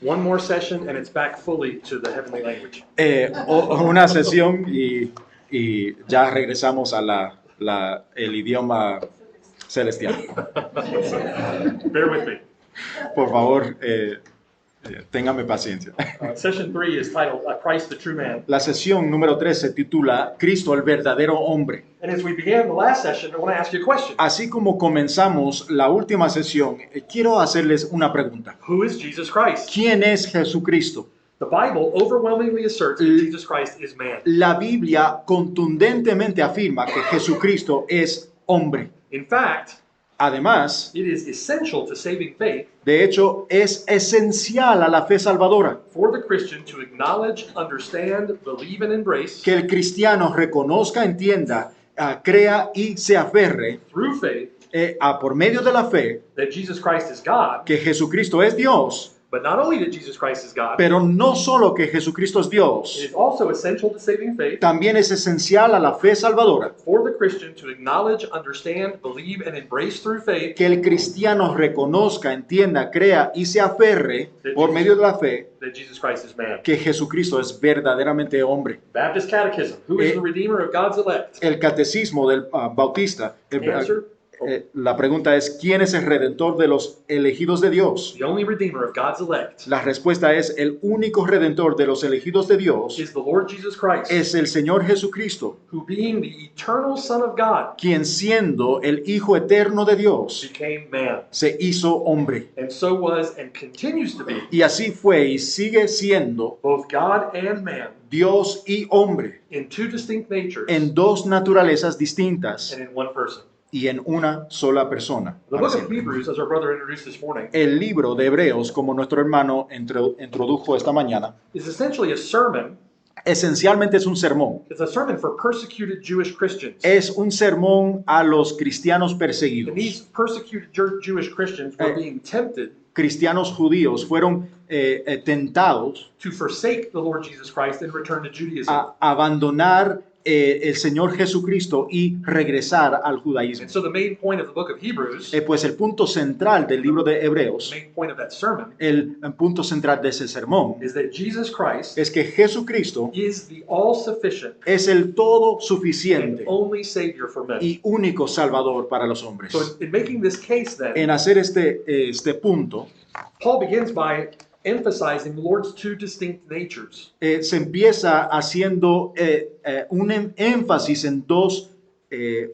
One more session and it's back fully to the heavenly language. Una sesión y ya regresamos a el idioma celestial. Bear with me. Por favor, téngame paciencia. Session 3 is titled Christ the True Man. La sesión número 3 se titula Cristo el verdadero hombre. And as we began the last session, I want to ask you a question. Así como comenzamos la última sesión, quiero hacerles una pregunta. Who is Jesus Christ? ¿Quién es Jesucristo? The Bible overwhelmingly asserts that Jesus Christ is man. La Biblia contundentemente afirma que Jesucristo es hombre. In fact, Además, it is essential to saving faith de hecho, es esencial a la fe salvadora for the Christian to acknowledge, understand, believe, and embrace que el cristiano reconozca, entienda, crea y se aferre through faith por medio de la fe that Jesus Christ is God, que Jesucristo es Dios, but not only that Jesus Christ is God, pero no solo que Jesucristo es it Dios, is also essential to saving faith también es esencial a la fe salvadora for the Christian to acknowledge, understand, believe, and embrace through faith que el cristiano reconozca, entienda, crea y se aferre por medio de la fe that Jesus Christ is man. que Jesucristo es verdaderamente hombre. Baptist Catechism. Who is the Redeemer of God's elect? El catecismo del Bautista, Answer. la pregunta es, ¿quién es el redentor de los elegidos de Dios? The only Redeemer of God's elect La respuesta es, el único redentor de los elegidos de Dios is the Lord Jesus Christ, es el Señor Jesucristo, who being the eternal Son of God quien siendo el Hijo eterno de Dios, became man, se hizo hombre. and so was and continues to be Y así fue y sigue siendo both God and man Dios y hombre in two distinct natures en dos naturalezas distintas and in one person. y en una sola persona. The para book of siempre. Hebrews, as our brother introduced this morning, El libro de Hebreos, como nuestro hermano introdujo esta mañana, is essentially a sermon. esencialmente es un sermón. It's a sermon for persecuted Jewish Christians. Es un sermón a los cristianos perseguidos. And these persecuted Jewish Christians were being tempted Cristianos judíos fueron tentados to forsake the Lord Jesus Christ and return to Judaism. a abandonar el Señor Jesucristo y regresar al judaísmo. And so the main point of the book of Hebrews, Pues el punto central del libro de the Hebreos, main point of that sermon, el punto central de ese sermón, is that Jesus Christ es que Jesucristo is the all-sufficient es el todo and suficiente only Savior for men. y único Salvador para los hombres. So in making this case then, En hacer este punto, Paul begins by emphasizing the Lord's two distinct natures. se empieza haciendo un énfasis en dos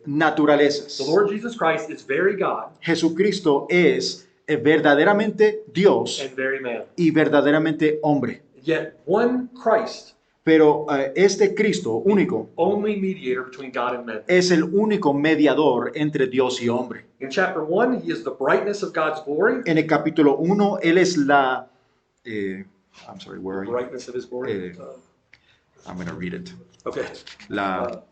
naturalezas. The Lord Jesus Christ is very God Jesucristo es verdaderamente Dios and very man. y verdaderamente hombre. Yet one Christ, Pero este Cristo único only mediator between God and men. es el único mediador entre Dios y hombre. In chapter 1, he is the brightness of God's glory. En el capítulo 1, Él es la... I'm sorry, where are you? Brightness of his glory. I'm going to read it. Okay. La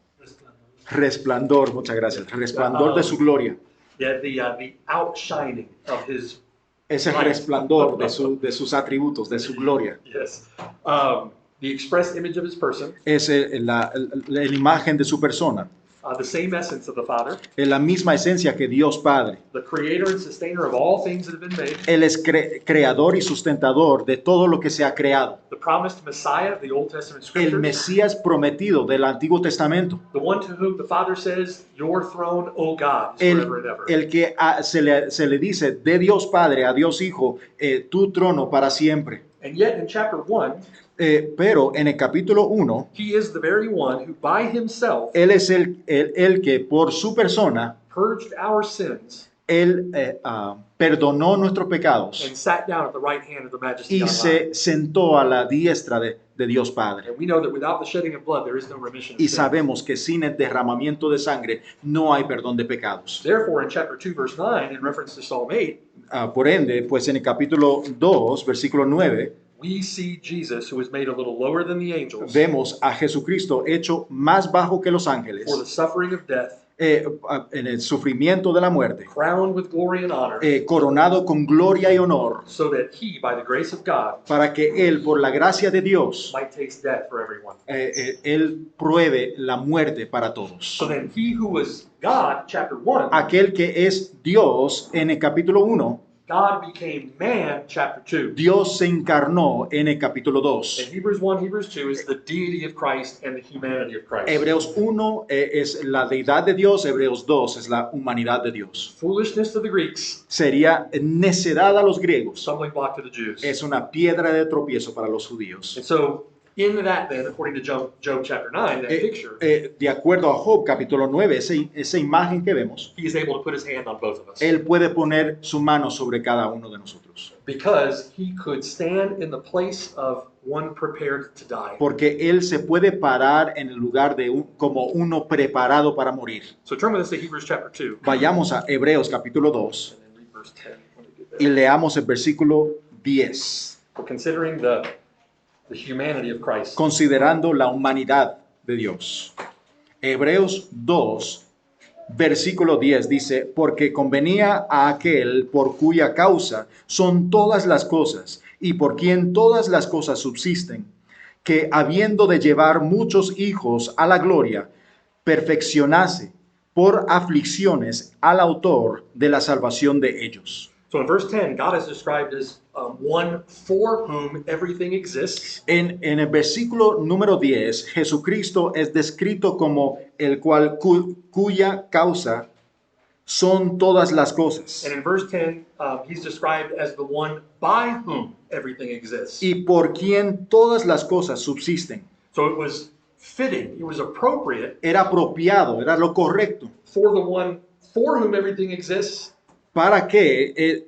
resplandor, muchas gracias. Resplandor de su gloria. Yeah, the outshining of his, Es el resplandor de sus atributos, de su gloria. yes. The express image of his person, Es la imagen de su persona. the same essence of the Father, Es la misma esencia que Dios Padre. the creator and sustainer of all things that have been made, Él es creador y sustentador de todo lo que se ha creado. the promised Messiah of the Old Testament El scriptures, Mesías prometido del Antiguo Testamento. the one to whom the Father says, "Your throne, O God, is El, forever and ever." el que se le dice de Dios Padre a Dios Hijo, tu trono para siempre. And yet in chapter 1, Pero en el capítulo 1, he is the very one who by himself Él es el que por su persona, purged our sins Él perdonó nuestros pecados and sat down at the right hand of the Majesty y on se high. sentó a la diestra de Dios Padre. And we know that without the shedding of blood, there is no remission of Y sins. sabemos que sin el derramamiento de sangre no hay perdón de pecados. Therefore, in chapter 2, verse 9, in reference to Psalm 8, Por ende, pues en el capítulo 2, versículo 9, we see Jesus, who was made a little lower than the angels, vemos a Jesucristo hecho más bajo que los ángeles, for the suffering of death, en el sufrimiento de la muerte, crowned with glory and honor, coronado con gloria y honor, so that he, by the grace of God, para que Él, por la gracia de Dios, might taste death for everyone. Él pruebe la muerte para todos. So then he who was God, chapter 1, Aquel que es Dios en el capítulo 1, God became man, chapter 2. Dios se encarnó en el capítulo And 2. Hebrews 1, Hebrews 2 is the deity of Christ and the humanity of Christ. Hebreos 1 es la deidad de Dios, Hebreos 2 es la humanidad de Dios. Foolishness to the Greeks, Sería necedad a los griegos, stumbling block to the Jews. es una piedra de tropiezo para los judíos. And so, in that then, according to Job chapter 9, that picture, De acuerdo a Job capítulo 9, esa imagen que vemos, he is able to put his hand on both of us. Él puede poner su mano sobre cada uno de nosotros. Because he could stand in the place of one prepared to die. Porque Él se puede parar en el lugar de como uno preparado para morir. So turn with us to Hebrews chapter 2. Vayamos a Hebreos capítulo 2 And then read verse 10. Let me get y there. leamos el versículo 10, We're considering the humanity of Christ. considerando la humanidad de Dios. Hebreos 2, versículo 10 dice, porque convenía a aquel por cuya causa son todas las cosas y por quien todas las cosas subsisten, que habiendo de llevar muchos hijos a la gloria, perfeccionase por aflicciones al autor de la salvación de ellos. So in verse 10, God is described as one for whom everything exists. En el versículo número 10, Jesucristo es descrito como el cual cuya causa son todas las cosas. And in verse 10, he's described as the one by whom everything exists. Y por quien todas las cosas subsisten. So it was fitting, it was appropriate Era apropiado, era lo correcto, for the one for whom everything exists para que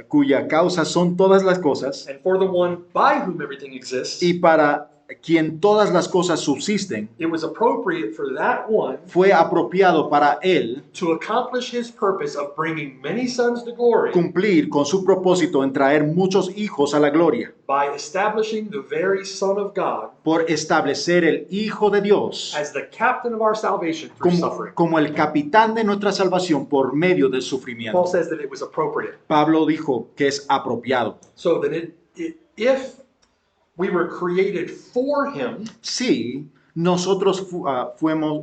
cuya causa son todas las cosas and for the one by whom everything exists. y para quien todas las cosas subsisten. It was appropriate for that one Fue apropiado para él to accomplish his purpose of bringing many sons to glory cumplir con su propósito en traer muchos hijos a la gloria, by establishing the very Son of God por establecer el Hijo de Dios as the captain of our salvation through suffering. como el capitán de nuestra salvación por medio del Paul sufrimiento. says that it was appropriate. Pablo dijo que es apropiado. So that if we were created for him Sí, nosotros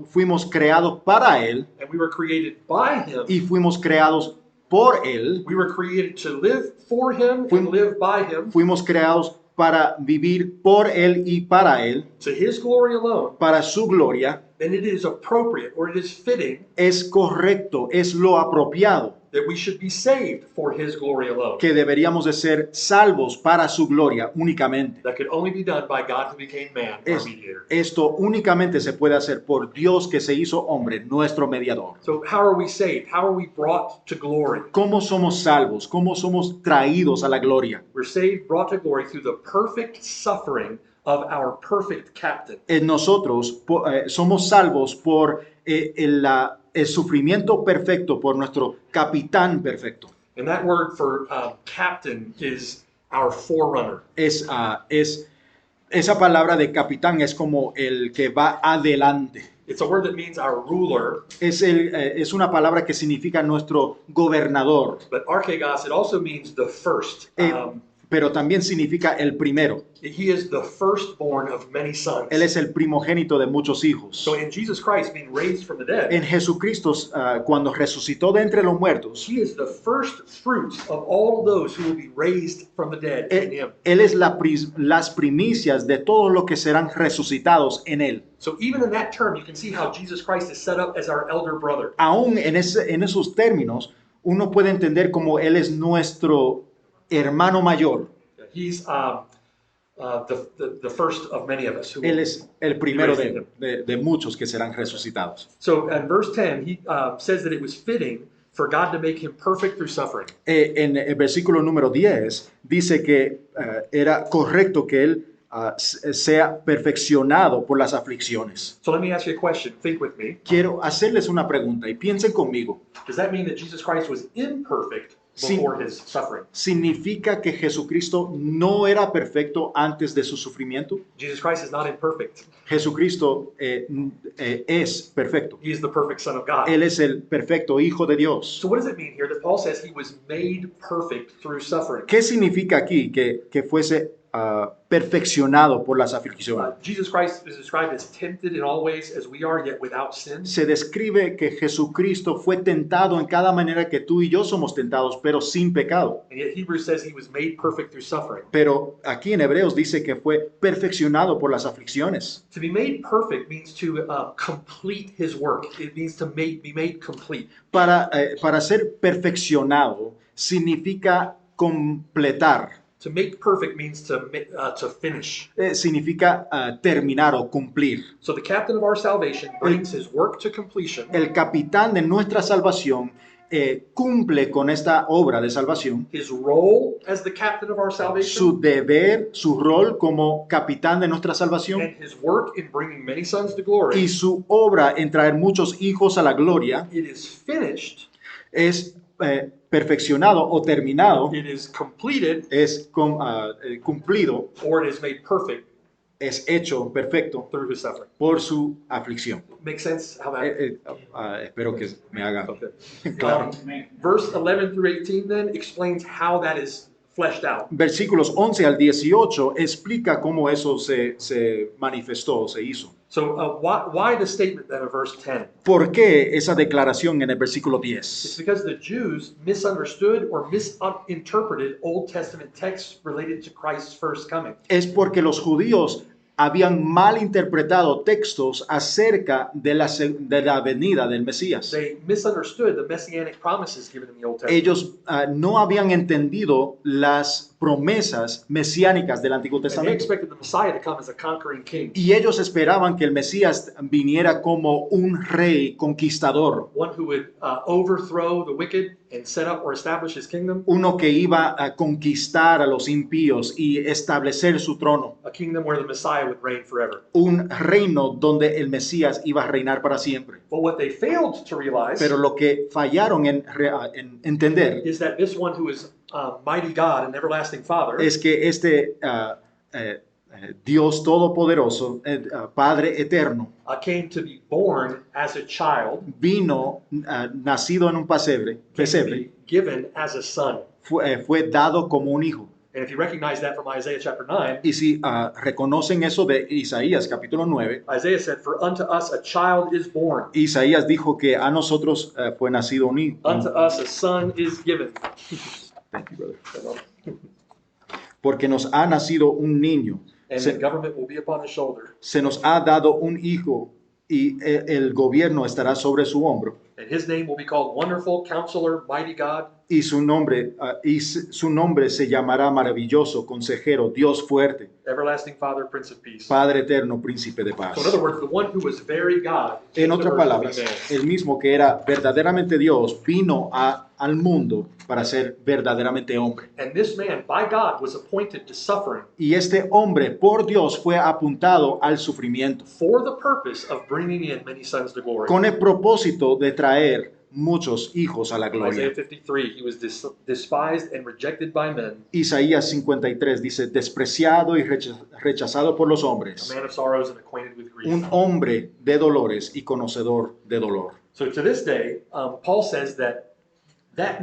fuimos creados para él and we were created by him, y fuimos creados por él, we were created to live for him and live by him, fuimos creados para vivir por él y para él, to his glory alone, para su gloria. then it is appropriate or it is fitting Es correcto, es lo apropiado, that we should be saved for his glory alone. que deberíamos de ser salvos para su gloria únicamente. That could only be done by God who became man, our mediator. Esto únicamente se puede hacer por Dios que se hizo hombre, nuestro mediador. So how are we saved? How are we brought to glory? ¿Cómo somos salvos? ¿Cómo somos traídos a la gloria? We're saved, brought to glory through the perfect suffering of our perfect captain. Nosotros somos salvos por el sufrimiento perfecto, por nuestro capitán perfecto. And that word for captain is our forerunner. Esa palabra de capitán es como el que va adelante. It's a word that means our ruler, Es una palabra que significa nuestro gobernador, but archegos, it also means the first. pero también significa el primero. He is the firstborn of many sons. Él es el primogénito de muchos hijos. So in Jesus Christ being raised from the dead, En Jesucristo, cuando resucitó de entre los muertos, he is the first fruits of all those who will be raised from the dead in him. Él es las primicias de todos los que serán resucitados en Él. So even in that term, you can see how Jesus Christ is set up as our elder brother. Aún en esos términos, uno puede entender como Él es nuestro hermano mayor. He's the first of many of us. Who Él will es el primero de muchos que serán resucitados. So in verse 10, he says that it was fitting for God to make him perfect through suffering. En el versículo número 10 dice que era correcto que Él sea perfeccionado por las aflicciones. So let me ask you a question. Think with me. Quiero hacerles una pregunta y piensen conmigo. Does that mean that Jesus Christ was imperfect before his suffering? ¿Significa que Jesucristo no era perfecto antes de su sufrimiento? Jesus Christ is not imperfect. Jesucristo es perfecto. He is the perfect Son of God. Él es el perfecto Hijo de Dios. So what does it mean here that Paul says he was made perfect through suffering? ¿Qué significa aquí que fuese perfeccionado por las aflicciones. Jesus Christ is described as tempted in all ways as we are, yet without sin. Se describe que Jesucristo fue tentado en cada manera que tú y yo somos tentados, pero sin pecado. And yet Hebrews says he was made perfect through suffering. Pero aquí en Hebreos dice que fue perfeccionado por las aflicciones. To be made perfect means to complete his work. It means to be made complete. Para ser perfeccionado significa completar. To make perfect means to finish. Significa terminar o cumplir. So the captain of our salvation brings his work to completion. El capitán de nuestra salvación cumple con esta obra de salvación. His role as the captain of our salvation. Su deber, su rol como capitán de nuestra salvación. And his work in bringing many sons to glory. Y su obra en traer muchos hijos a la gloria. It is finished. Es perfeccionado o terminado. It is completed. Es cumplido. Or it is made perfect. Es hecho perfecto through his suffering. Por su aflicción. Makes sense how that. Espero que me haga Okay. claro. Verse 11 through 18 then explains how that is fleshed out. Versículos 11 al 18 explica cómo eso se manifestó, se hizo. So why the statement then of verse 10? ¿Por qué esa declaración en el versículo It's 10? because the Jews misunderstood or misinterpreted Old Testament texts related to Christ's first coming. Es porque los judíos habían mal interpretado textos acerca de la venida del Mesías. They misunderstood the messianic promises given in the Old Testament. Ellos no habían entendido las promesas mesiánicas del Antiguo And they Testamento. expected the Messiah to come as a conquering king, Y ellos esperaban que el Mesías viniera como un rey conquistador, one who would overthrow the wicked and set up or establish his kingdom, uno que iba a conquistar a los impíos y establecer su trono, a kingdom where the Messiah would reign forever. un reino donde el Mesías iba a reinar para siempre. But what they failed to realize Pero lo que fallaron en entender is that this one who is mighty God and everlasting Father es que este Dios todopoderoso, Padre eterno, came to be born as a child, vino nacido en un came to pesebre, be given as a son. fue dado como un hijo. And if you recognize that from Isaiah chapter 9, Y si reconocen eso de Isaías capítulo 9, Isaiah said, "For unto us a child is born, Isaías dijo que a nosotros fue nacido un hijo. unto us a son is given." Thank you, brother. Porque nos ha nacido un niño, And the government will be upon his shoulder, se nos ha dado un hijo y el gobierno estará sobre su hombro. and his name will be called Wonderful Counselor, Mighty God, Y su nombre se llamará maravilloso, consejero, Dios fuerte, Everlasting Father, Prince of Peace. Padre eterno, príncipe de paz. So in other words, the one who was very God, En came to otras earth palabras, to be man. el mismo que era verdaderamente Dios vino al mundo para ser verdaderamente hombre. And this man, by God, was appointed to suffering Y este hombre por Dios fue apuntado al sufrimiento for the purpose of bringing in many sons to glory. con el propósito de traer muchos hijos a la Isaiah gloria. 53, he was despised and rejected by men, Isaías 53 dice, despreciado y rechazado por los a hombres, man of sorrows and acquainted with grief. un hombre de dolores y conocedor de dolor. So to this day, Paul says that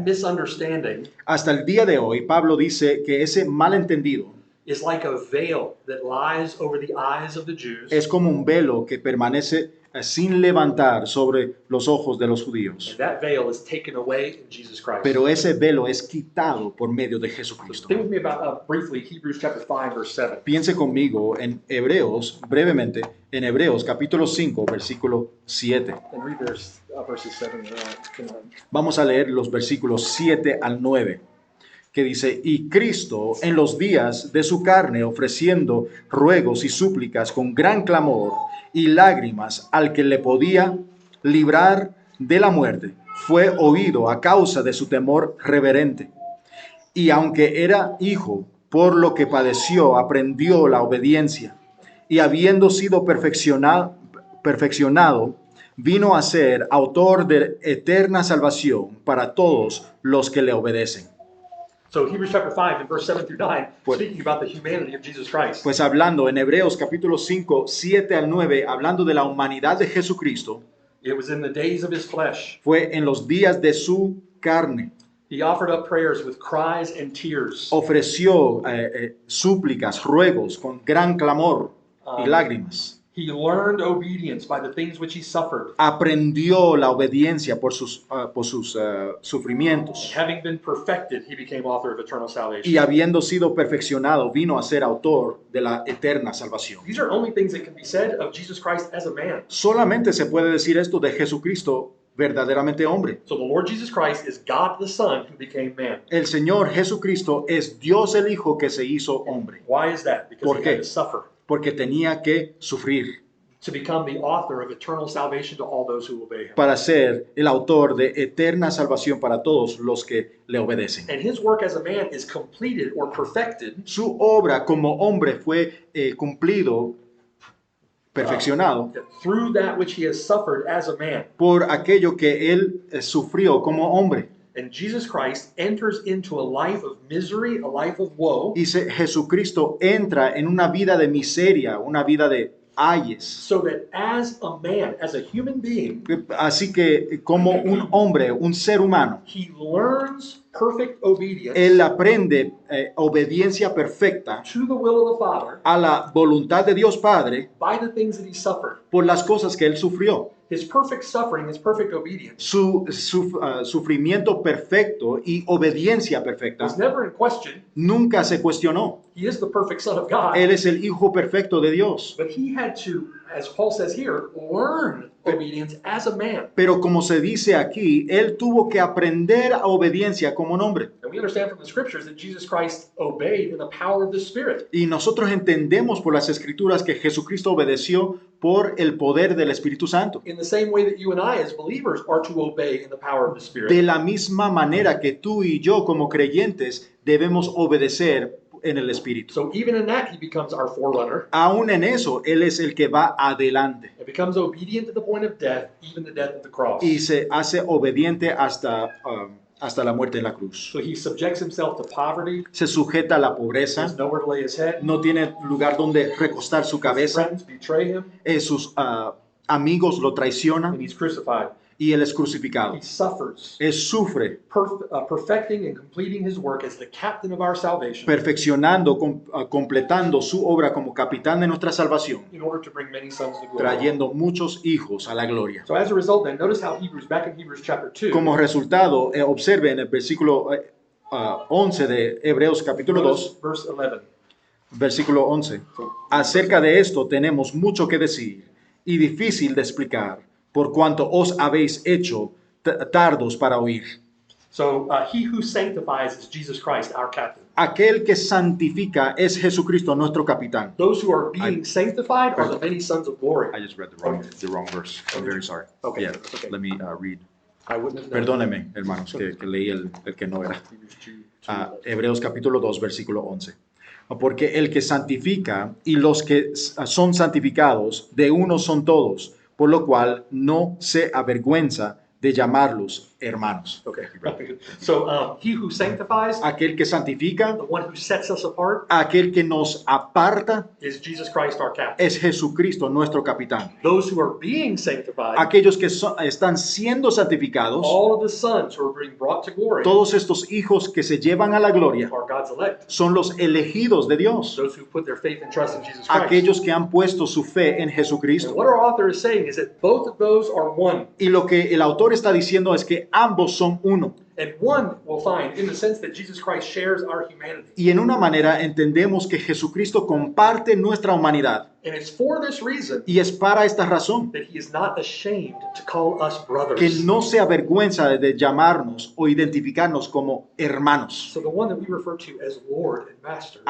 misunderstanding Hasta el día de hoy, Pablo dice que ese malentendido is like a veil that lies over the eyes of the Jews, es como un velo que permanece sin levantar sobre los ojos de los judíos. and that veil is taken away in Jesus Christ. Pero ese velo es quitado por medio de Jesucristo. Think with me about briefly Hebrews chapter 5 verse 7. Piense conmigo en Hebreos, brevemente, en Hebreos capítulo 5, versículo 7. And read verses 7 and 9. Vamos a leer los versículos 7 al 9, que dice, y Cristo en los días de su carne, ofreciendo ruegos y súplicas con gran clamor y lágrimas al que le podía librar de la muerte, fue oído a causa de su temor reverente. Y aunque era hijo, por lo que padeció, aprendió la obediencia, y habiendo sido perfeccionado, vino a ser autor de eterna salvación para todos los que le obedecen. So Hebrews chapter 5 and verse 7 through 9, Pues- speaking about the humanity of Jesus Christ. Pues hablando en Hebreos capítulo 5, 7 al 9, hablando de la humanidad de Jesucristo, It was in the days of his flesh. fue en los días de su carne. He offered up prayers with cries and tears. ofreció súplicas, ruegos con gran clamor y lágrimas. He learned obedience by the things which he suffered. Aprendió la obediencia por sus sufrimientos. Having been perfected, he became author of eternal salvation. Y habiendo sido perfeccionado, vino a ser autor de la eterna salvación. These are only things that can be said of Jesus Christ as a man. Solamente se puede decir esto de Jesucristo verdaderamente hombre. So the Lord Jesus Christ is God the Son who became man. El Señor Jesucristo es Dios el Hijo que se hizo hombre, Why is that? Because ¿Por he qué? had to suffer porque tenía que sufrir to become the author of eternal salvation to all those who obey him. para ser el autor de eterna salvación para todos los que le obedecen. And his work as a man is completed or perfected Su obra como hombre fue cumplido, perfeccionado, through that which he has suffered as a man. por aquello que él sufrió como hombre. And Jesus Christ enters into a life of misery, a life of woe, Y Jesucristo entra en una vida de miseria, una vida de ayes. so that as a man, as a human being, Así que como un hombre, un ser humano, he learns perfect obedience él aprende obediencia perfecta to the will of the Father a la voluntad de Dios Padre by the things that he suffered. por las cosas que él sufrió. His perfect suffering, his perfect obedience Su sufrimiento perfecto y obediencia perfecta was never in question. nunca se cuestionó. He is the perfect Son of God. Él es el Hijo perfecto de Dios. But he had to, as Paul says here, learn obedience as a man. Pero como se dice aquí, él tuvo que aprender a obediencia como un hombre. And we understand from the scriptures that Jesus Christ obeyed in the power of the Spirit. Y nosotros entendemos por las Escrituras que Jesucristo obedeció por el poder del Espíritu Santo. In the same way that you and I as believers are to obey in the power of the Spirit. De la misma manera que tú y yo como creyentes debemos obedecer en el Espíritu. So even in that, he becomes our forerunner Aún en eso, Él es el que va adelante and becomes obedient to the point of death, even the death of the cross. y se hace obediente hasta la muerte en la cruz. So he subjects himself to poverty. Se sujeta a la He pobreza, has nowhere to lay his head. no tiene lugar donde recostar su His cabeza, friends betray him, sus amigos lo traicionan and he's crucified. y Él es crucificado. He suffers, Él sufre, perfecting and completing his work as the captain of our salvation perfeccionando, completando su obra como capitán de nuestra salvación, in order to bring many sons to glory. trayendo muchos hijos a la gloria. So as a result, then, notice how back in Hebrews chapter 2, Como resultado, observe en el versículo 11 de Hebreos capítulo 2, notice verse 11. versículo 11. Acerca de esto tenemos mucho que decir y difícil de explicar, por cuanto os habéis hecho tardos para oír. So he who sanctifies is Jesus Christ, our captain. Aquel que santifica es Jesucristo, nuestro capitán. Those who are being sanctified are the many sons of glory. I just read the wrong verse. I'm very sorry. Okay, Yeah, okay. let me read. I wouldn't have known. Perdónenme, hermanos, que leí el que no era. Hebrews 2, Hebreos capítulo 2, versículo 11. Porque el que santifica y los que son santificados, de uno son todos, por lo cual no se avergüenza de llamarlos hermanos. Okay. So he who sanctifies, Aquel que santifica, the one who sets us apart, aquel que nos aparta, is Jesus Christ, our captain. es Jesucristo, nuestro capitán. Those who are being sanctified, Aquellos que están siendo santificados, all of the sons who are being brought to glory, todos estos hijos que se llevan a la gloria, are God's elect. son los elegidos de Dios. Those who put their faith and trust in Jesus Christ. Aquellos que han puesto su fe en And Jesucristo. what our author is saying is that both of those are one. Y lo que el autor está diciendo es que ambos son uno. And one we'll find in the sense that Jesus Christ shares our humanity. Y en una manera entendemos que Jesucristo comparte nuestra humanidad. And it's for this reason Y es para esta razón that he is not ashamed to call us brothers. que no se avergüenza de llamarnos o identificarnos como hermanos. So the one that we refer to as Lord and Master,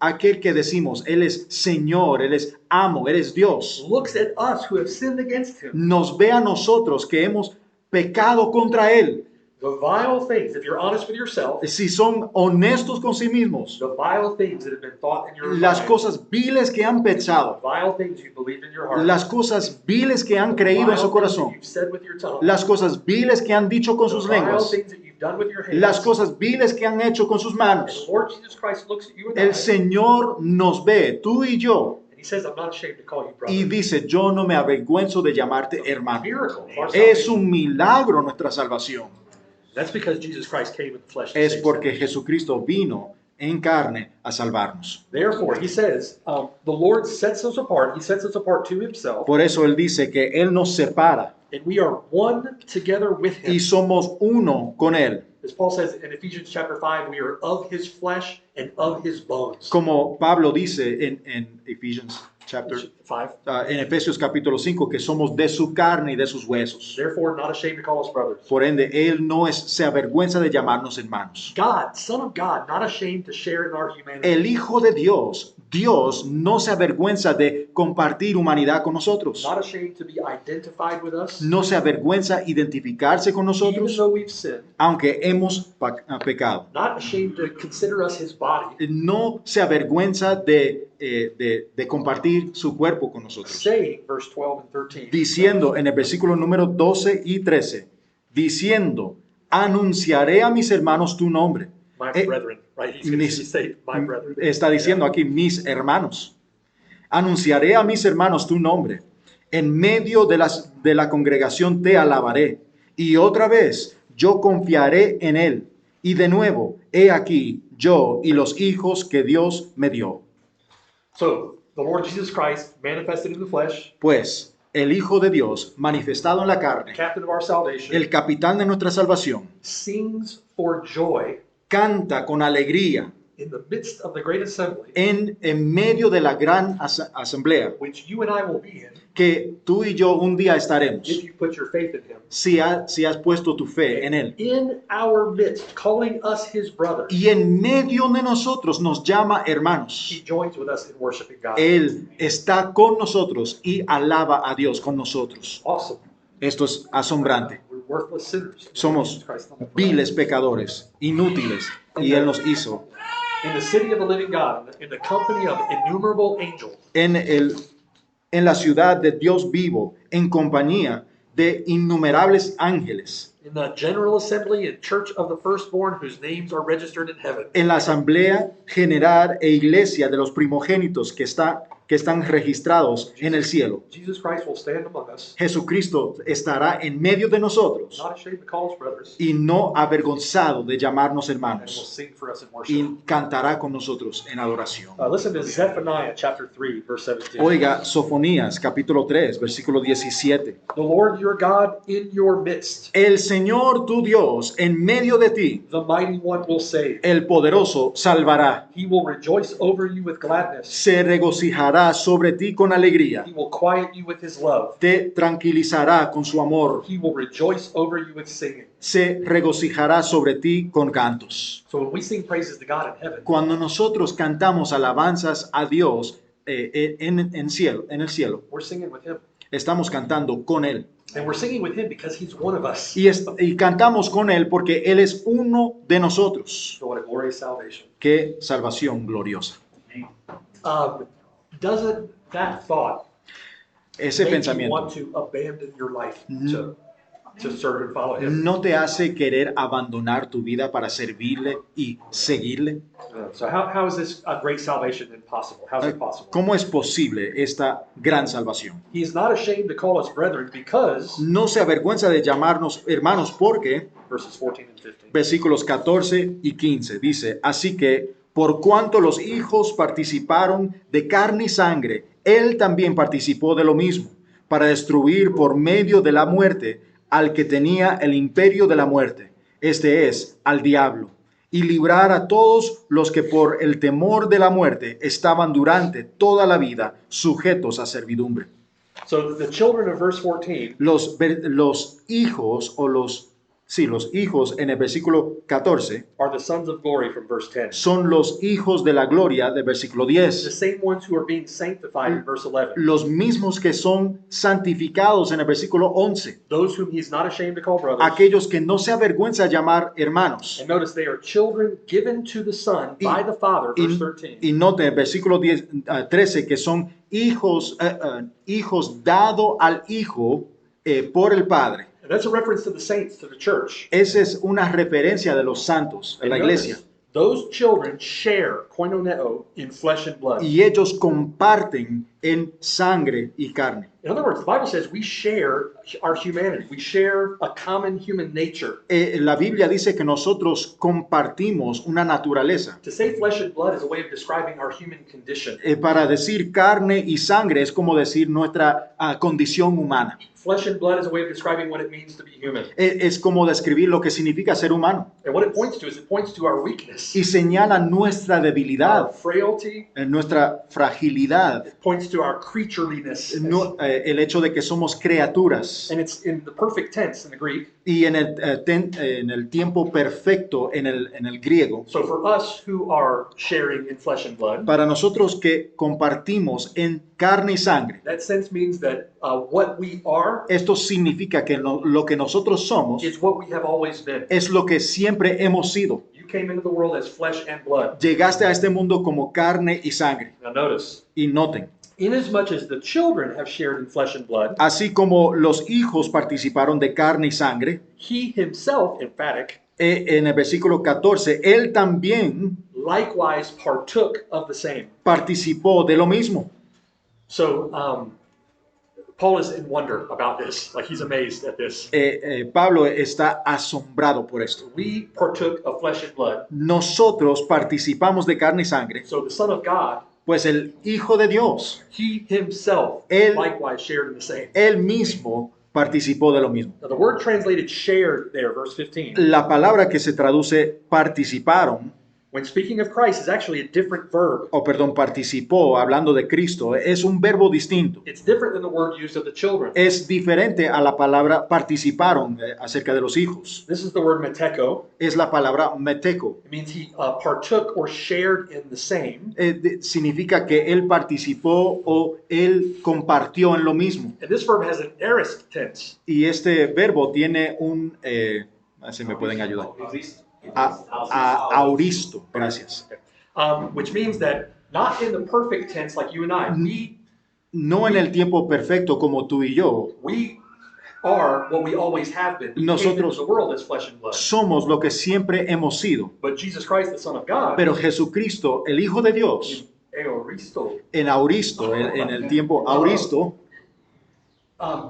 Aquel que decimos, Él es Señor, Él es amo, Él es Dios, looks at us who have sinned against him. nos ve a nosotros que hemos pecado contra Él. The vile things, if you're honest with yourself, Si son honestos con sí mismos, the vile things that have been thought in your las mind, cosas viles que han pensado, the vile things you believed in your heart, las cosas viles que han the creído en vile su things that corazón, you've said with your tongue, las cosas viles que han dicho con the sus vile lenguas, things that you've done with your hands. las cosas viles que han hecho con sus And manos. the Lord Jesus Christ looks at you and El I, Señor nos ve, tú y yo, and he says, I'm not ashamed to call you brother. y dice, yo no me avergüenzo de llamarte hermano. Miracle of our Es salvation. un milagro nuestra salvación. That's because Jesus Christ came in the flesh to Es save porque sinners. Jesucristo vino en carne a salvarnos. Therefore, he says, the Lord sets us apart. He sets us apart to himself, Por eso Él dice que Él nos separa and we are one together with him. y somos uno con Él. As Paul says in Ephesians chapter 5, we are of his flesh and of his bones. Como Pablo dice en Ephesians chapter 5. en Efesios capítulo 5, que somos de su carne y de sus huesos. Therefore, not ashamed to call us brothers. Por ende, Él no se avergüenza de llamarnos hermanos. God, Son of God, not ashamed to share in our humanity. El Hijo de Dios, Dios no se avergüenza de compartir humanidad con nosotros. Not ashamed to be identified with us. No se avergüenza identificarse con Even nosotros, though we've sinned. aunque hemos pecado. Not ashamed to consider us his body. No se avergüenza de compartir su cuerpo con nosotros. Saying, verse 12 and 13. Diciendo en el versículo número 12 y 13, diciendo, anunciaré a mis hermanos tu nombre. My Eh, brethren, right? He's going to say, my brethren. Está diciendo aquí mis hermanos. Anunciaré a mis hermanos tu nombre. En medio de la congregación te alabaré. Y otra vez yo confiaré en él. Y de nuevo, he aquí yo y los hijos que Dios me dio. So, the Lord Jesus Christ, manifested in the flesh, Pues el Hijo de Dios, manifestado en la carne, captain of our salvation, el capitán de nuestra salvación, sings for joy canta con alegría in the midst of the great assembly, en medio de la gran asamblea which you and I will be in que tú y yo un día estaremos, if you put your faith in him. si has puesto tu fe en Él. In our midst, calling us his brother, Y en medio de nosotros nos llama hermanos. he joins with us in worshiping God. Él está con nosotros y alaba a Dios con nosotros. Awesome. Esto es asombrante. We're worthless sinners. Somos viles pecadores, inútiles, y Él nos hizo. In the city of the living God, in the company of innumerable angels, En la ciudad de Dios vivo, en compañía de innumerables ángeles, in the general assembly and church of the firstborn whose names are registered in heaven. en la asamblea general e iglesia de los primogénitos que están registrados en el cielo. Jesus Christ will stand among us, Jesucristo estará en medio de nosotros not ashamed to call us brothers, y no avergonzado de llamarnos and will hermanos, sing for us in worship. y cantará con nosotros en adoración. Listen to Zephaniah chapter 3, verse 17. Oiga, Sofonías capítulo 3, versículo 17. The Lord your God in your midst, El Señor tu Dios en medio de ti, the mighty one will save. el poderoso salvará. He will rejoice over you with gladness. Se regocijará sobre ti con alegría. He will quiet you with his love. Te tranquilizará con su amor. He will rejoice over you with singing. Se regocijará sobre ti con cantos. So when we sing praises to God in heaven, Cuando nosotros cantamos alabanzas a Dios en el cielo, we're singing with him. estamos cantando con Él. And we're singing with him because he's one of us. Y cantamos con Él porque Él es uno de nosotros. So what a glorious salvation. Qué salvación gloriosa. Doesn't that thought Ese make you pensamiento want to abandon your life to serve and follow him? no te hace querer abandonar tu vida para servirle y seguirle. So how is this a great salvation then possible? How is it possible? ¿Cómo es posible esta gran salvación? He is not ashamed to call us brethren because, No se avergüenza de llamarnos hermanos porque, verses 14 and 15, versículos 14 y 15, dice, así que por cuanto los hijos participaron de carne y sangre, Él también participó de lo mismo, para destruir por medio de la muerte al que tenía el imperio de la muerte, este es, al diablo, y librar a todos los que por el temor de la muerte estaban durante toda la vida sujetos a servidumbre. So the children of verse 14 Los hijos o los hijos en el versículo 14 are the sons of glory from verse 10. son los hijos de la gloria del versículo The 10. same ones who are being sanctified in verse 11. Los mismos que son santificados en el versículo 11. Those whom he's not ashamed to call brothers. Aquellos que no se avergüenza de llamar hermanos. And notice they are children given to the Son by the Father, verse 13. Y note el versículo 13 que son hijos dado al Hijo por el Padre. And that's a reference to the saints, to the church. Esa es una referencia de los santos en la And iglesia. notice, those children share koinoneo in flesh and blood. y ellos comparten en sangre y carne. In other words, the Bible says we share our humanity. We share a common human nature. La Biblia dice que nosotros compartimos una naturaleza. To say flesh and blood is a way of describing our human condition. Para decir carne y sangre es como decir nuestra condición humana. Flesh and blood is a way of describing what it means to be human. Es como describir lo que significa ser humano. And what it points to is it points to our weakness, Y señala nuestra our debilidad, frailty. nuestra fragilidad, It points to our creatureliness. el hecho de que somos criaturas. And it's in the perfect tense in the Greek. Y en el tiempo perfecto en el griego, So for us who are sharing in flesh and blood, para nosotros que compartimos en carne y sangre, that sense means that what we are esto significa que lo que nosotros somos is what we have always been. es lo que siempre hemos sido. You came into the world as flesh and blood. Llegaste a este mundo como carne y sangre. Now notice, Y noten, inasmuch as the children have shared in flesh and blood, así como los hijos participaron de carne y sangre, he himself, emphatic, en el versículo 14, él también likewise partook of the same. participó de lo mismo. So Paul is in wonder about this, like he's amazed at this. Pablo está asombrado por esto. We partook of flesh and blood. Nosotros participamos de carne y sangre, So the Son of God, pues el Hijo de Dios, he himself Él- likewise shared in the same. él mismo participó de lo mismo. Now the word translated shared there, verse 15, La palabra que se traduce participaron, when speaking of Christ is actually a different verb. o perdón, participó, hablando de Cristo, es un verbo distinto. It's different than the word used of the children. Es diferente a la palabra participaron acerca de los hijos. This is the word meteko. Es la palabra meteco. It means he partook or shared in the same. Significa que él participó o él compartió en lo mismo. And this verb has an aorist tense. Y este verbo tiene un, si me pueden ayudar, auristo, gracias. Which means that not in the perfect tense like you and I. No en el tiempo perfecto como tú y yo, We are what we always have been. We came Nosotros- into the world as flesh and blood. somos lo que siempre hemos sido. But Jesus Christ, the Son of God, Pero Jesucristo, el Hijo de Dios, aoristo, en auristo, en el tiempo auristo,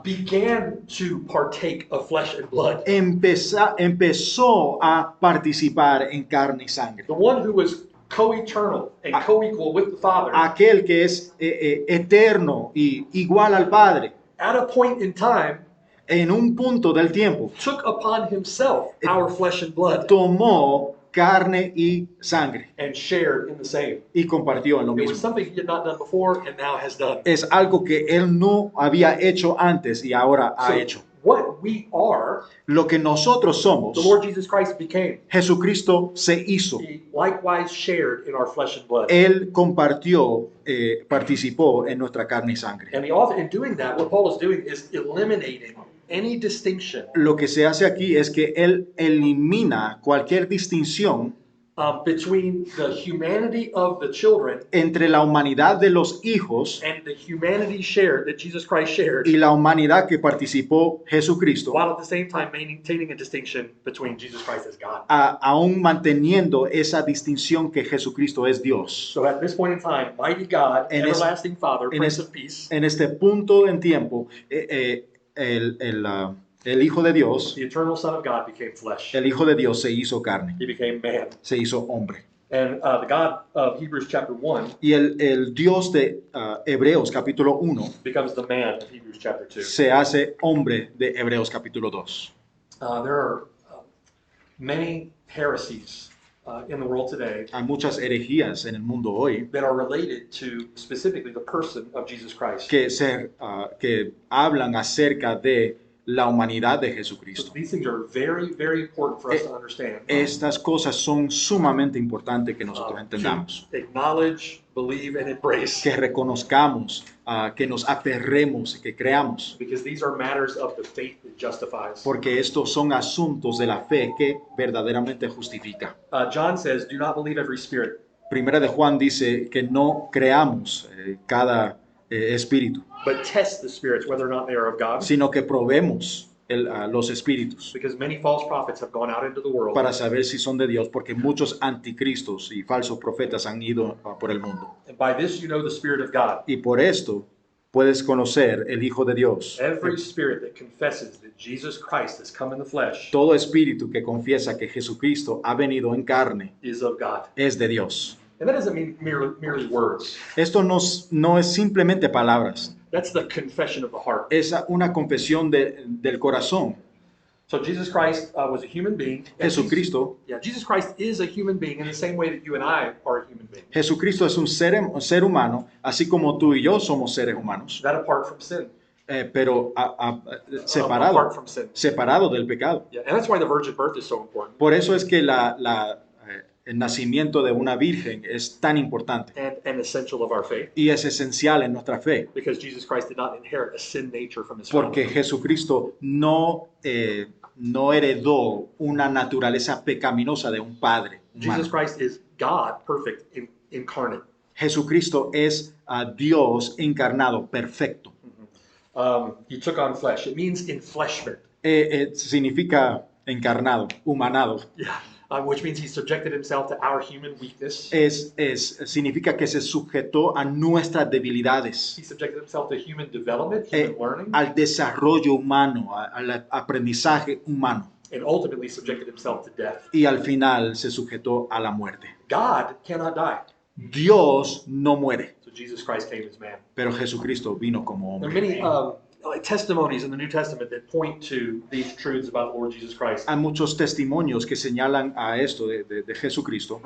began to partake of flesh and blood. empezó a participar en carne y sangre. The one who was co-eternal and co-equal with the Father, Aquel que es eterno y igual al Padre, at a point in time, en un punto del tiempo, took upon himself our flesh and blood tomó carne y sangre and shared in the same. y compartió en lo It was mismo. something he had not done before and now has done. Es algo que él no había hecho antes y ahora ha So, hecho. what we are, Lo que nosotros somos, the Lord Jesus Christ became. Jesucristo se hizo. He likewise shared in our flesh and blood. Él compartió, participó en nuestra carne y sangre. And the author, in doing that, what Paul is doing is eliminating any distinction Lo que se hace aquí es que él elimina cualquier distinción between the humanity of the children entre la humanidad de los hijos and the humanity shared that Jesus Christ shared, y la humanidad que participó Jesucristo, while at the same time maintaining a distinction between Jesus Christ as God. aún manteniendo esa distinción que Jesucristo es Dios. So at this point in time, mighty God, En es- everlasting Father, en Prince es- of Peace, En este punto en tiempo, el Hijo de Dios, the eternal Son of God, became flesh. el Hijo de Dios se hizo carne, He became man. se hizo hombre. And the God of Hebrews chapter 1 Y el Dios de Hebreos capítulo 1 becomes the man of Hebrews chapter 2. se hace hombre de Hebreos capítulo 2. There are many heresies in the world today Hay muchas herejías en el mundo hoy that are related to specifically the person of Jesus Christ. que hablan acerca de la humanidad de So Jesucristo. these things are very, very important for us to understand. Estas cosas son sumamente importantes que nosotros entendamos, To acknowledge, believe, and embrace, que reconozcamos, que nos aferremos y que creamos, because these are matters of the faith that justifies. porque estos son asuntos de la fe que verdaderamente justifica. John says, "Do not believe every spirit, Primera de Juan dice que no creamos cada espíritu, but test the spirits whether or not they are of God, sino que probemos los espíritus because many false prophets have gone out into the world. para saber si son de Dios, porque muchos anticristos y falsos profetas han ido por el mundo. And by this you know the Spirit of God. Y por esto puedes conocer el Hijo de Dios. Every spirit that confesses that Jesus Christ has come in the flesh Todo espíritu que confiesa que Jesucristo ha venido en carne is of God. es de Dios. And that doesn't mean merely words. Esto no es simplemente palabras, That's the confession of the heart. es una confesión del corazón. So Jesus Christ was a human being. And Jesucristo, Jesus Christ is a human being in the same way that you and I are a human being. Jesucristo es un ser humano, así como tú y yo somos seres humanos, That apart from sin. pero Apart separado, from sin. separado del pecado. Yeah, and that's why the virgin birth is so important. Por eso es que el nacimiento de una virgen es tan importante And essential of our faith. y es esencial en nuestra fe, Because Jesus Christ did not inherit a sin nature from his porque father. Jesucristo no heredó una naturaleza pecaminosa de un padre humano. Jesus Christ is God, perfect, incarnate. Jesucristo es Dios encarnado, perfecto. He took on flesh. It means enfleshment. Significa encarnado, humanado. Yeah. Which means he subjected himself to our human weakness. Significa que se sujetó a nuestras debilidades, He subjected himself to human development, human learning, al desarrollo humano, al aprendizaje humano. and ultimately subjected himself to death. Y al final se sujetó a la muerte. God cannot die. Dios no muere, So Jesus Christ came as man. pero Jesucristo vino como There are hombre. many testimonies in the New Testament that point to these truths about the Lord Jesus Christ. Hay muchos testimonios que señalan a esto de Jesucristo.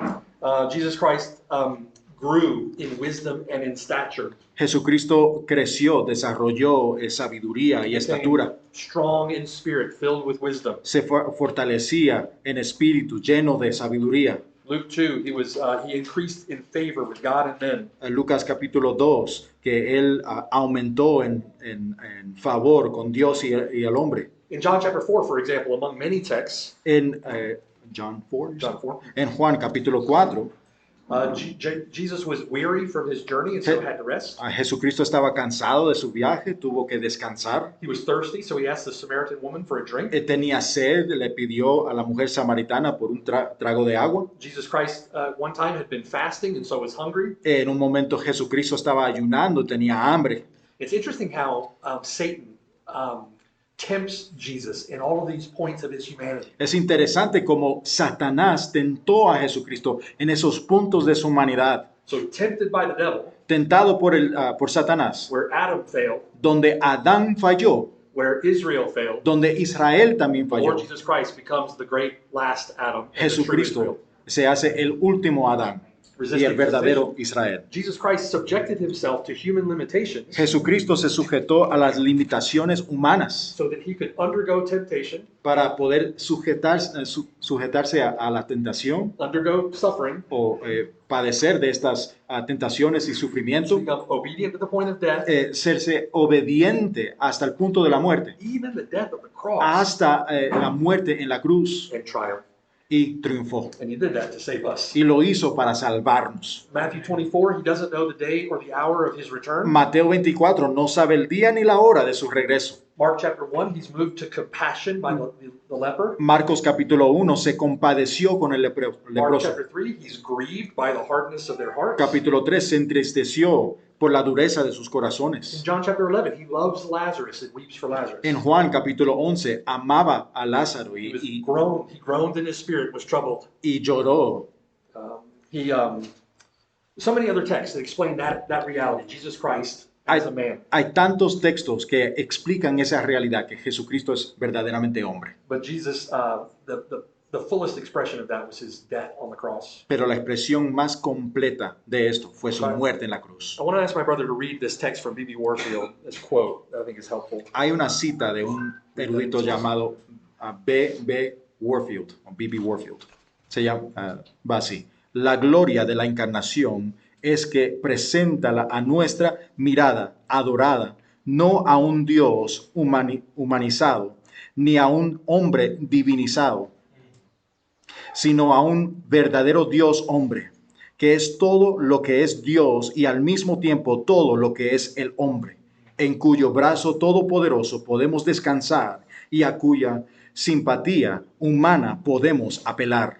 Jesus Christ grew in wisdom and in stature. Jesucristo creció, desarrolló sabiduría y estatura. Strong in spirit, filled with wisdom. Se fortalecía en espíritu, lleno de sabiduría. Luke 2, he increased in favor with God and men. En Lucas capítulo 2, que él aumentó en favor con Dios y el hombre. In John chapter 4, for example, among many texts, En John 4, John 4, en Juan capítulo 4, Jesus was weary from his journey and so had to rest. Jesucristo estaba cansado de su viaje, tuvo que descansar. He was thirsty, so he asked the Samaritan woman for a drink. Tenía sed, le pidió a la mujer samaritana por un trago de agua. Jesus Christ, one time, had been fasting and so was hungry. En un momento Jesucristo estaba ayunando, tenía hambre. It's interesting how Satan tempts Jesus in all of these points of his humanity. Es interesante cómo Satanás tentó a Jesucristo en esos puntos de su humanidad. So tempted by the devil, Tentado por Satanás, where Adam failed, donde Adán falló, where Israel failed, donde Israel también the Lord falló. Jesus Christ becomes the great last Adam. and the true Jesucristo Israel. se hace el último Adán y el verdadero Israel. Jesus Christ subjected himself to human limitations Jesucristo se sujetó a las limitaciones humanas so that he could undergo temptation, para poder sujetarse a la tentación undergo suffering, o padecer de estas tentaciones y to sufrimiento, become obedient to the point of death, serse obediente hasta el punto de la muerte, even the death of the cross, hasta la muerte en la cruz, and triumph. y triunfó. And he did that to save us. Y lo hizo para salvarnos. Matthew 24, he doesn't know the day or the hour of his return. Mateo 24 no sabe el día ni la hora de su regreso. Mark chapter 1, he's moved to compassion by the leper. Marcos capítulo 1 se compadeció con el Mark leproso. chapter 3, he's grieved by the hardness of their hearts. Capítulo 3 se entristeció por la dureza de sus In corazones. John chapter 11, he loves Lazarus and weeps for Lazarus. En Juan capítulo 11 amaba a Lázaro He was y he groaned in his spirit, was troubled. lloró. So many other texts that explain that reality, Jesus Christ as a man. Hay tantos textos que explican esa realidad, que Jesucristo es verdaderamente hombre. But Jesus, the fullest expression of that was his death on the cross. Pero la expresión más completa de esto fue su Right. muerte en la cruz. I want to ask my brother to read this text from B.B. Warfield, this quote that I think is helpful. Hay una cita de un erudito llamado B.B. Warfield, o B.B. Warfield. Se llama, va así. La gloria de la encarnación es que presenta a nuestra mirada adorada, no a un Dios humanizado, ni a un hombre divinizado, sino a un verdadero Dios hombre, que es todo lo que es Dios y al mismo tiempo todo lo que es el hombre, en cuyo brazo todopoderoso podemos descansar y a cuya simpatía humana podemos apelar.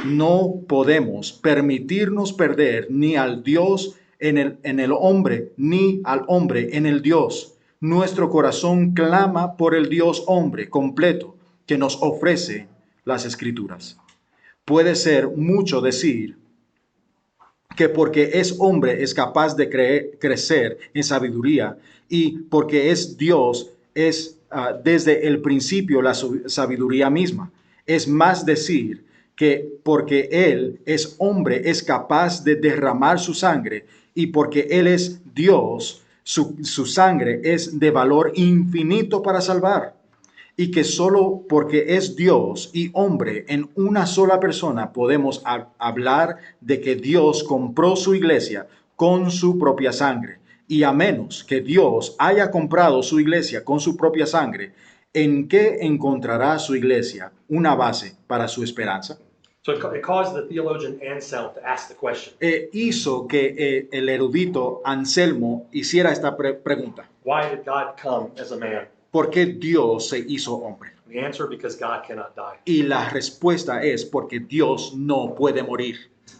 No podemos permitirnos perder ni al Dios en el hombre, ni al hombre en el Dios. Nuestro corazón clama por el Dios hombre completo que nos ofrece las Escrituras. Puede ser mucho decir que porque es hombre es capaz de crecer en sabiduría y porque es Dios es desde el principio la sabiduría misma. Es más decir que porque Él es hombre es capaz de derramar su sangre y porque Él es Dios, su sangre es de valor infinito para salvar. Y que solo porque es Dios y hombre en una sola persona podemos hablar de que Dios compró su iglesia con su propia sangre. Y a menos que Dios haya comprado su iglesia con su propia sangre, ¿en qué encontrará su iglesia una base para su esperanza? So it caused the theologian Anselm to ask the question, Hizo que el erudito Anselmo hiciera esta pregunta. why did God come as a man? ¿Por qué Dios se hizo hombre? And the answer, because God cannot die. Y la respuesta es porque Dios no puede morir.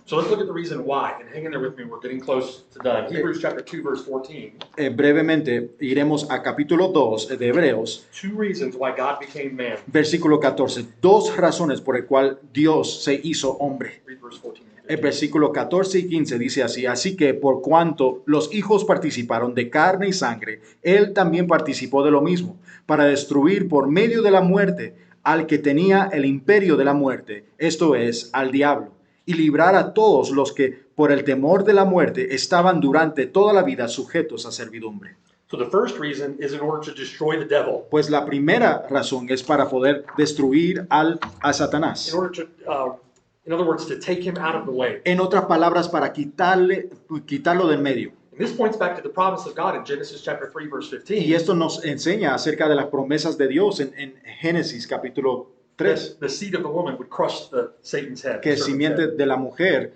So let's look at the reason why. And hang in there with me, we're getting close to done. Hebrews chapter 2, verse 14. Brevemente iremos a capítulo 2 de Hebreos, 2 reasons why God became man. versículo 14. Dos razones por el cual Dios se hizo hombre. Read verse 14. El versículo 14 y 15 dice así: así que por cuanto los hijos participaron de carne y sangre, él también participó de lo mismo, para destruir por medio de la muerte al que tenía el imperio de la muerte, esto es, al diablo, y librar a todos los que por el temor de la muerte estaban durante toda la vida sujetos a servidumbre. So the first reason is in order to destroy the devil. Pues la primera razón es para poder destruir a Satanás. In order to, in other words, to take him out of the way. En otras palabras, para quitarlo del medio. And this points back to the promise of God in Genesis chapter 3, verse 15. Y esto nos enseña acerca de las promesas de Dios en Génesis capítulo 3, The seed of the woman would crush Satan's head. que the serpent's simiente head. de la mujer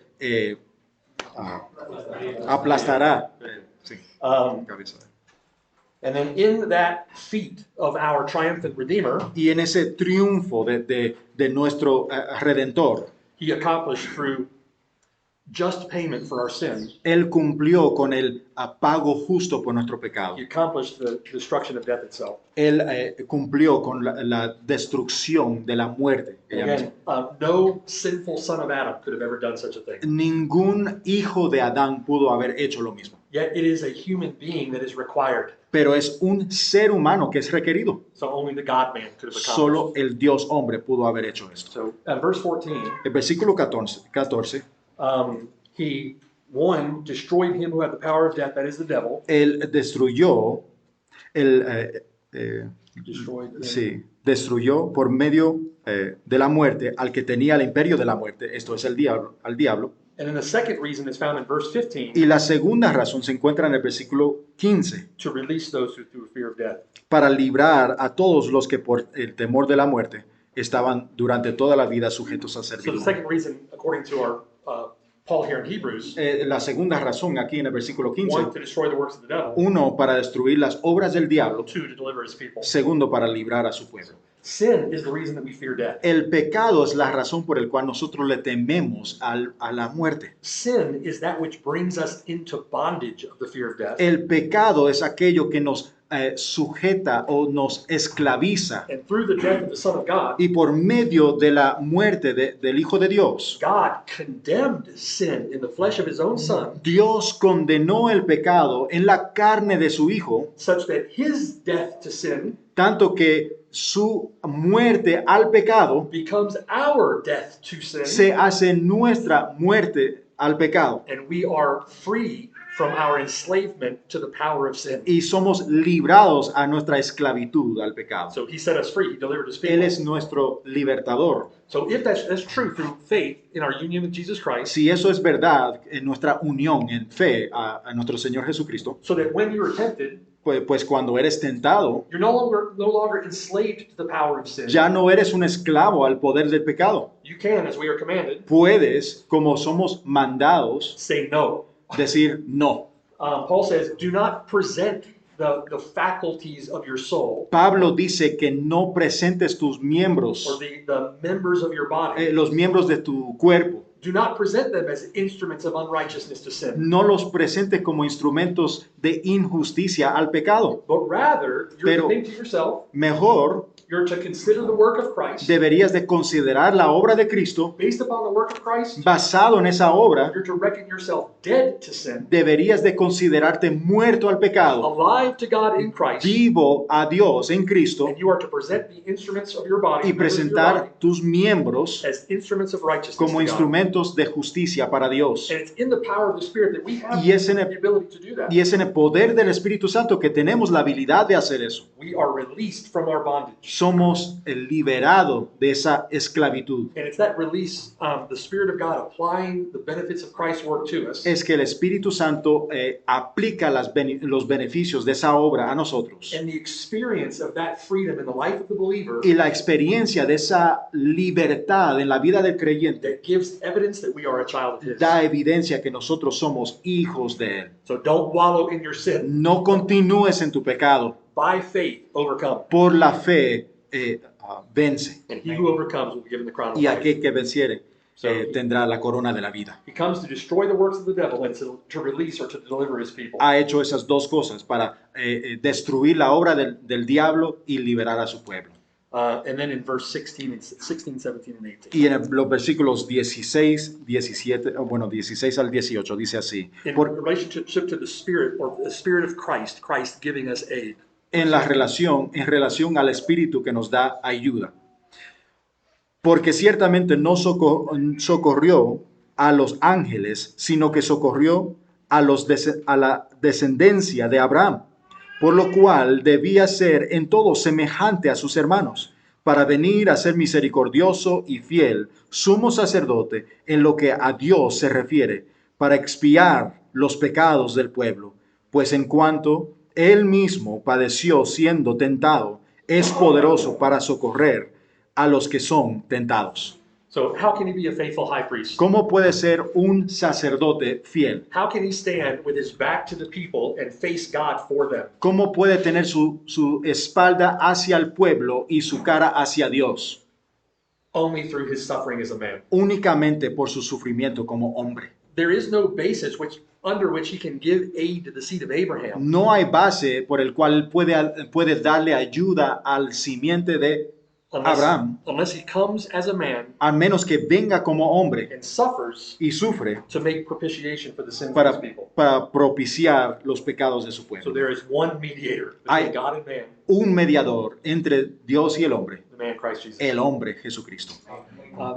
aplastará. Sí, cabeza. And then in that feat of our triumphant Redeemer, Y en ese triunfo de nuestro Redentor, he accomplished through just payment for our sins. Él cumplió con el pago justo por nuestro pecado. He accomplished the destruction of death itself. Él cumplió con la destrucción de la muerte. ella misma. Again, no sinful son of Adam could have ever done such a thing. Ningún hijo de Adán pudo haber hecho lo mismo. Yet it is a human being that is required. Pero es un ser humano que es requerido. So only the God-man could have accomplished. Solo el Dios hombre pudo haber hecho esto. So verse 14, El versículo 14 he, one, destroyed him who had the power of death, that is the devil. él destruyó, Destroyed him. sí, destruyó por medio de la muerte al que tenía el imperio de la muerte, esto es el diablo, al diablo. And then the second reason is found in verse 15, Y la segunda razón se encuentra en el versículo 15, to release those who through fear of death. para librar a todos los que por el temor de la muerte estaban durante toda la vida sujetos a So the servidumbre. second reason, according to our Paul here in Hebrews, La segunda razón aquí en el versículo 15, one, to destroy the works of the devil. uno, para destruir las obras del diablo, Two, to deliver his people. segundo, para librar a su pueblo. Sin is the reason that we fear death. El pecado es la razón por la cual nosotros le tememos a la muerte. Sin is that which brings us into bondage of the fear of death. El pecado es aquello que nos sujeta o nos esclaviza. And through the death of the Son of God, Y por medio de la muerte del Hijo de Dios, God condemned sin in the flesh of his own Son, Dios condenó el pecado en la carne de su Hijo, such that his death to sin tanto que su muerte al pecado becomes our death to sin, se hace nuestra muerte al pecado. and we are free from our enslavement to the power of sin. Y somos librados a nuestra esclavitud al pecado. So he set us free. He delivered his Él people. es nuestro libertador. So if that's true through faith in our union with Jesus Christ, Si eso es verdad en nuestra unión en fe a nuestro Señor Jesucristo, so that when you are tempted, pues cuando eres tentado, you're no longer enslaved to the power of sin. ya no eres un esclavo al poder del pecado. You can, as we are commanded, Puedes, como somos mandados, say no. decir no. Paul says, do not present the faculties of your soul Pablo dice que no presentes tus or miembros, the members of your body. los miembros de tu cuerpo, Do not present them as instruments of unrighteousness to sin, no los presentes como instrumentos de injusticia al pecado. but rather you're Pero- to think to yourself, Mejor you're to consider the work of Christ. deberías de considerar la obra de Cristo. Based upon the work of Christ, Basado en esa obra, you're to reckon yourself dead to sin, deberías de considerarte muerto al pecado, alive to God in Christ, vivo a Dios en Cristo, and you are to present the instruments of your body, y members of your presentar body, tus miembros as instruments of righteousness como to God. instrumentos de justicia para Dios. And it's in the power of the Spirit that we have Y es en the el, ability to do that. y es en el poder del Espíritu Santo que tenemos la habilidad de hacer eso. We are released from our bondage. Somos liberados de esa esclavitud. And it's that release, the Spirit of God applying the benefits of Christ's work to us. Es que el Espíritu Santo aplica los beneficios de esa obra a nosotros. And the experience of that freedom in the life of the believer Y la experiencia de esa libertad en la vida del creyente that gives evidence that we are a child of His. da evidencia que nosotros somos hijos de Él. So don't wallow in your sin. No continúes en tu pecado. By faith, overcome. Por la fe vence. And he who overcomes will be given the crown of Y life. aquel que venciere tendrá la corona de la vida. He comes to destroy the works of the devil and to release or to deliver his people. Ha hecho esas dos cosas para destruir la obra del diablo y liberar a su pueblo. And then in verse 16, 17, and 18. Y en los versículos 16, 17, bueno, 16 al 18 dice así. In Por- relationship to the Spirit or the Spirit of Christ, Christ giving us aid. en relación al Espíritu que nos da ayuda. Porque ciertamente no socorrió a los ángeles, sino que socorrió a la descendencia de Abraham, por lo cual debía ser en todo semejante a sus hermanos, para venir a ser misericordioso y fiel, sumo sacerdote en lo que a Dios se refiere, para expiar los pecados del pueblo, pues en cuanto él mismo padeció siendo tentado, es poderoso para socorrer a los que son tentados. So how can he be a faithful high priest? ¿Cómo puede ser un sacerdote fiel? How can he stand with his back to the people and face God for them? ¿Cómo puede tener su espalda hacia el pueblo y su cara hacia Dios? Only through his suffering as a man. Únicamente por su sufrimiento como hombre. There is no basis under which he can give aid to the seed of Abraham No hay base por el cual puede darle ayuda al simiente de Abraham, unless he comes as a man a menos que venga como hombre and suffers y sufre to make propitiation for the sins of his people. para propiciar los pecados de su So pueblo. there is one mediator Hay- between God and man, Un mediador entre Dios y el hombre, the man Christ Jesus. el hombre Jesucristo. I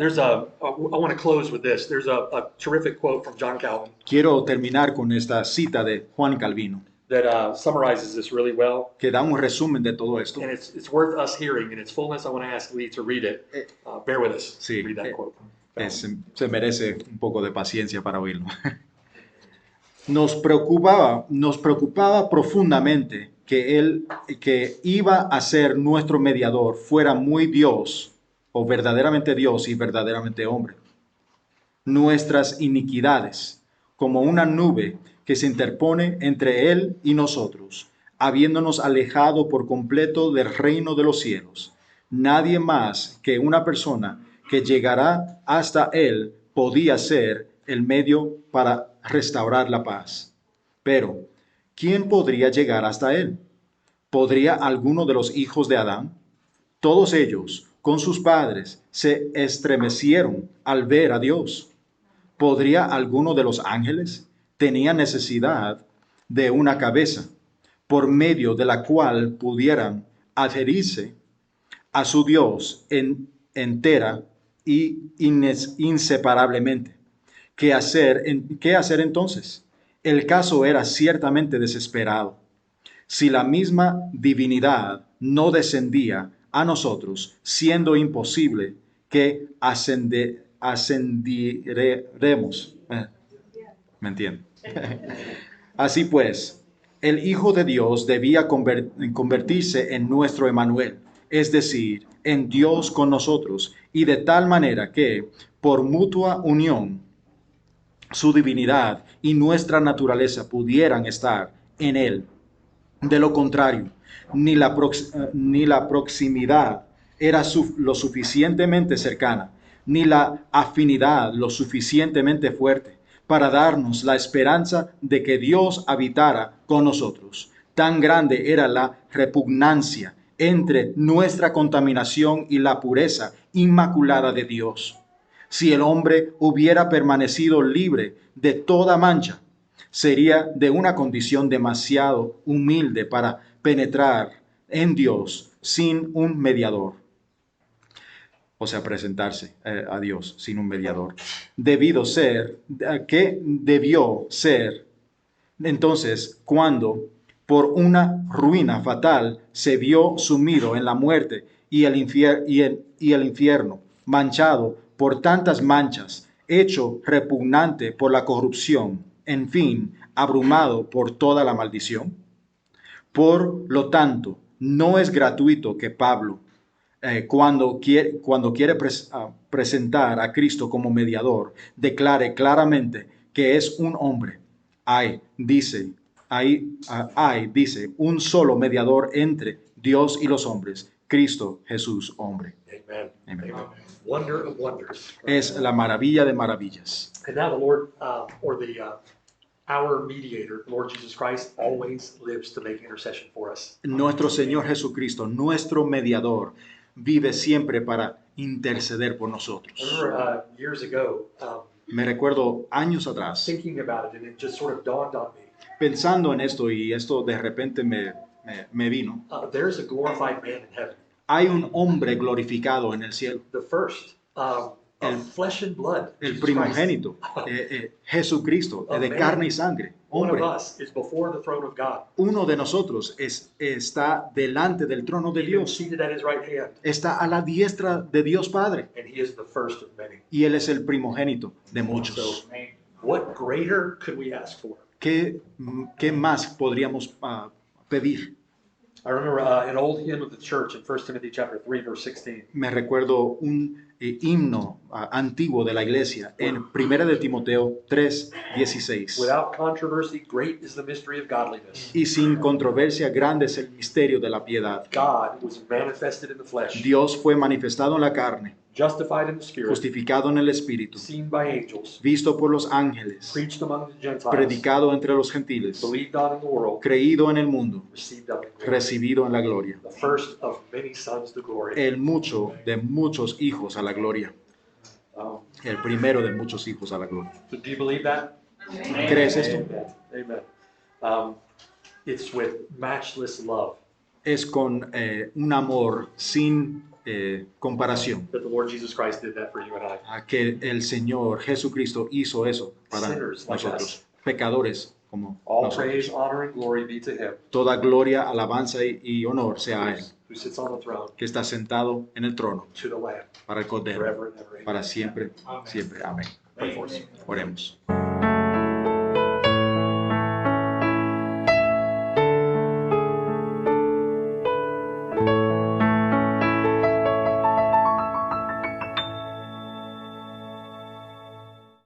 want to close with this. There's a terrific quote from John Calvin Quiero terminar con esta cita de Juan Calvino, that summarizes this really well. que da un resumen de todo esto. And it's worth us hearing in its fullness. I want to ask Lee to read it. Bear with us. Sí, Read that quote. Se merece un poco de paciencia para oírlo. Nos preocupaba profundamente que iba a ser nuestro mediador fuera muy Dios, o verdaderamente Dios y verdaderamente hombre. Nuestras iniquidades, como una nube que se interpone entre Él y nosotros, habiéndonos alejado por completo del reino de los cielos. Nadie más que una persona que llegará hasta Él podía ser el medio para restaurar la paz. Pero, ¿quién podría llegar hasta Él? ¿Podría alguno de los hijos de Adán? Todos ellos, con sus padres, se estremecieron al ver a Dios. ¿Podría alguno de los ángeles? Tenía necesidad de una cabeza, por medio de la cual pudieran adherirse a su Dios entera y inseparablemente. ¿Qué hacer entonces? El caso era ciertamente desesperado. Si la misma divinidad no descendía a nosotros, siendo imposible que ascendiremos. ¿Me entienden? Así pues, el Hijo de Dios debía convertirse en nuestro Emmanuel, es decir, en Dios con nosotros, y de tal manera que, por mutua unión, su divinidad y nuestra naturaleza pudieran estar en Él. De lo contrario, ni la proximidad era lo suficientemente cercana, ni la afinidad lo suficientemente fuerte para darnos la esperanza de que Dios habitara con nosotros. Tan grande era la repugnancia entre nuestra contaminación y la pureza inmaculada de Dios. Si el hombre hubiera permanecido libre de toda mancha, sería de una condición demasiado humilde para penetrar en Dios sin un mediador. O sea, presentarse a Dios sin un mediador. Debió ser entonces cuando por una ruina fatal se vio sumido en la muerte y el infierno, manchado por tantas manchas, hecho repugnante por la corrupción, en fin, abrumado por toda la maldición. Por lo tanto, no es gratuito que Pablo, cuando quiere presentar a Cristo como mediador, declare claramente que es un hombre. Dice, un solo mediador entre Dios y los hombres, Cristo Jesús, hombre. Amen. Amen. Amen. Wonder of wonders. Es la maravilla de maravillas. And now the Lord, our mediator, Lord Jesus Christ, always lives to make intercession for us. Nuestro Señor Jesucristo, nuestro mediador, vive siempre para interceder por I nosotros. remember years ago Me recuerdo años atrás thinking about it, and it just sort of dawned on me. pensando en esto, y esto de repente me vino. There's a glorified man in heaven, Hay un hombre glorificado en el cielo, the first of flesh and blood, el Jesus primogénito, Jesucristo, de carne y sangre, Christ. One of hombre. us is before the throne of God, Uno de nosotros está delante del trono de even Dios, seated at his right hand, está a la diestra de Dios Padre, and he is the first of many. y Él es el primogénito de muchos. So, what greater could we ask for? ¿Qué más podríamos pedir? I remember an old hymn of the church in 1 Timothy chapter 3, verse 16. Me recuerdo un himno antiguo de la iglesia en 1 de Timoteo 3:16. Without controversy, great is the mystery of godliness. Y sin controversia grande es el misterio de la piedad. God was manifested in the flesh, Dios fue manifestado en la carne, justified in the spirit, justificado en el espíritu, seen by angels, visto por los ángeles, preached among the Gentiles, predicado entre los gentiles, believed on in the world, creído en el mundo, received up in glory. recibido en la gloria. The first of many sons to glory. El mucho de muchos hijos a la gloria. El primero de muchos hijos a la gloria. So do you believe that? ¿Crees esto? Amen. Amen. It's with matchless love Es con un amor sin comparación. that the Lord Jesus Christ did that for you and I. A que el Señor Jesucristo hizo eso para Sinners like nosotros, pecadores como All nosotros. praise, honor, and glory be to him Toda gloria, alabanza y honor sea a Él, who sits on the throne, que está sentado en el trono to the Lamb, para el Cordero, forever and ever. Amen. para siempre, siempre. Amén. Oremos.